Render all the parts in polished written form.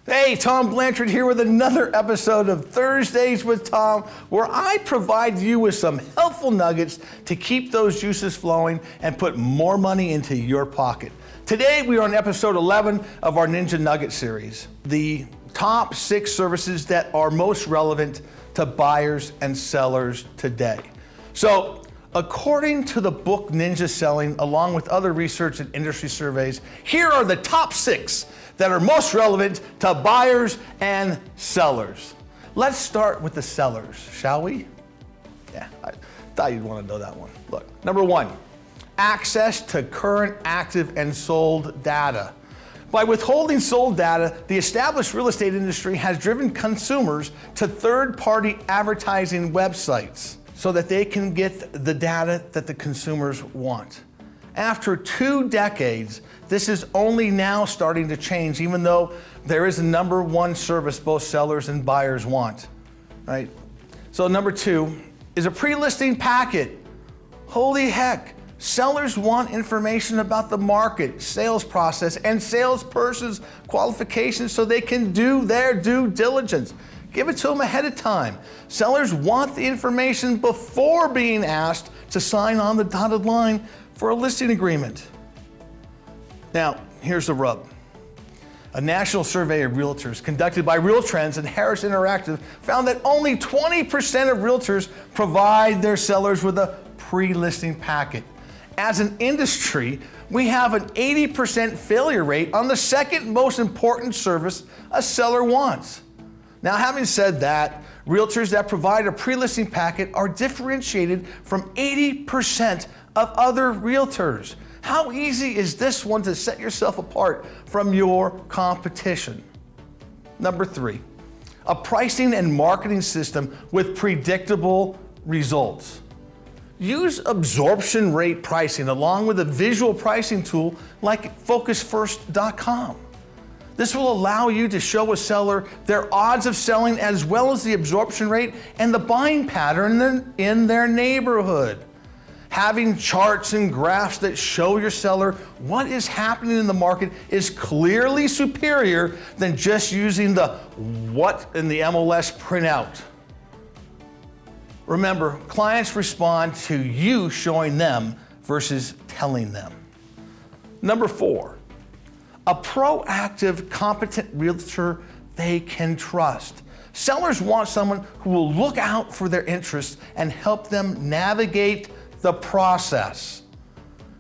Hey, Tom Blanchard here with another episode of Thursdays with Tom, where I provide you with some helpful nuggets to keep those juices flowing and put more money into your pocket. Today, we are on episode 11 of our Ninja Nugget series, the top 6 services that are most relevant to buyers and sellers today. So, according to the book Ninja Selling, along with other research and industry surveys, here are the top 6 that are most relevant to buyers and sellers. Let's start with the sellers, shall we? Yeah, I thought you'd want to know that one. Look, number 1, access to current, active, and sold data. By withholding sold data, the established real estate industry has driven consumers to third-party advertising websites so that they can get the data that the consumers want. After 2 decades, this is only now starting to change, even though there is a number 1 service both sellers and buyers want, right? So number 2 is a pre-listing packet. Holy heck, sellers want information about the market, sales process, and salesperson's qualifications so they can do their due diligence. Give it to them ahead of time. Sellers want the information before being asked to sign on the dotted line for a listing agreement. Now, here's the rub. A national survey of realtors conducted by RealTrends and Harris Interactive found that only 20% of realtors provide their sellers with a pre-listing packet. As an industry, we have an 80% failure rate on the second most important service a seller wants. Now, having said that, realtors that provide a pre-listing packet are differentiated from 80% of other realtors. How easy is this one to set yourself apart from your competition? Number 3, a pricing and marketing system with predictable results. Use absorption rate pricing along with a visual pricing tool like FocusFirst.com. This will allow you to show a seller their odds of selling as well as the absorption rate and the buying pattern in their neighborhood. Having charts and graphs that show your seller what is happening in the market is clearly superior than just using the what in the MLS printout. Remember, clients respond to you showing them versus telling them. Number 4, a proactive, competent realtor they can trust. Sellers want someone who will look out for their interests and help them navigate the process,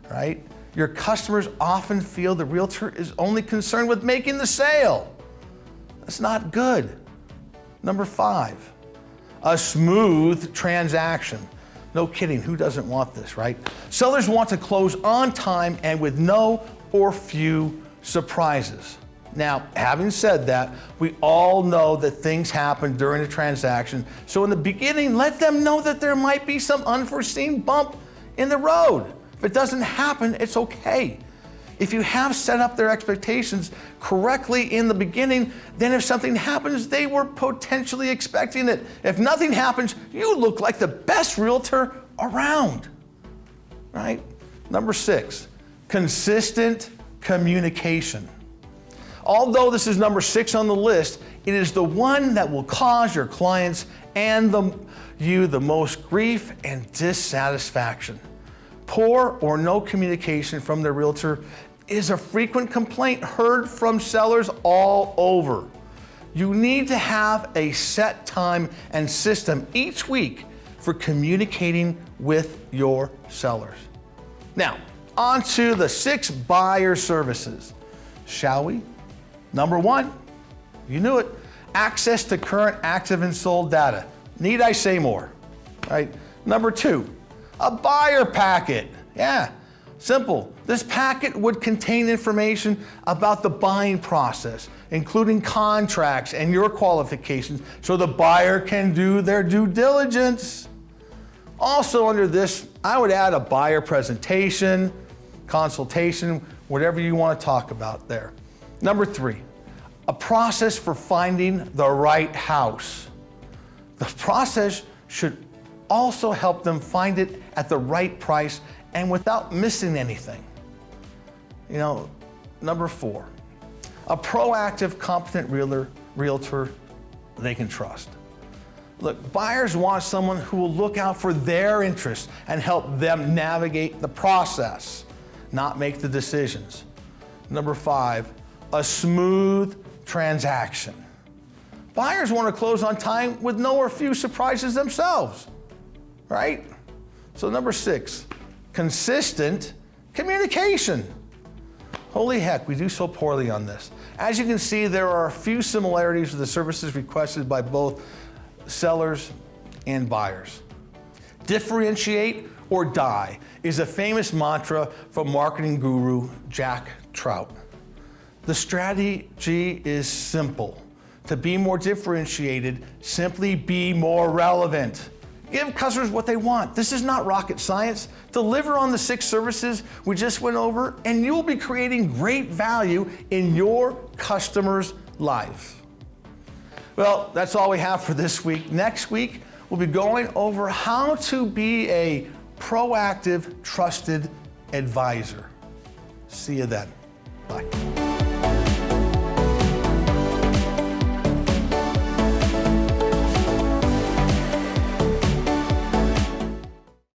right? Your customers often feel the realtor is only concerned with making the sale. That's not good. Number 5, a smooth transaction. No kidding, who doesn't want this, right? Sellers want to close on time and with no or few surprises. Now, having said that, we all know that things happen during a transaction, so in the beginning, let them know that there might be some unforeseen bump in the road. If it doesn't happen, it's okay. If you have set up their expectations correctly in the beginning, then if something happens, they were potentially expecting it. If nothing happens, you look like the best realtor around, right? Number 6, consistent communication. Although this is number 6 on the list, it is the one that will cause your clients and you the most grief and dissatisfaction. Poor or no communication from the realtor is a frequent complaint heard from sellers all over. You need to have a set time and system each week for communicating with your sellers. Now, on to the 6 buyer services, shall we? Number 1, you knew it, access to current, active, and sold data. Need I say more, right? Number 2, a buyer packet. Yeah, simple. This packet would contain information about the buying process, including contracts and your qualifications, so the buyer can do their due diligence. Also under this, I would add a buyer presentation, consultation, whatever you want to talk about there. Number 3, a process for finding the right house. The process should also help them find it at the right price and without missing anything. Number 4, A proactive, competent realtor they can trust. Look, buyers want someone who will look out for their interests and help them navigate the process, not make the decisions. Number 5, a smooth transaction. Buyers want to close on time with no or few surprises themselves, right? So number 6, consistent communication. Holy heck, we do so poorly on this. As you can see, there are a few similarities with the services requested by both sellers and buyers. Differentiate or die is a famous mantra from marketing guru Jack Trout. The strategy is simple. To be more differentiated, simply be more relevant. Give customers what they want. This is not rocket science. Deliver on the 6 services we just went over, and you'll be creating great value in your customer's life. Well, that's all we have for this week. Next week, we'll be going over how to be a proactive, trusted advisor. See you then. Bye.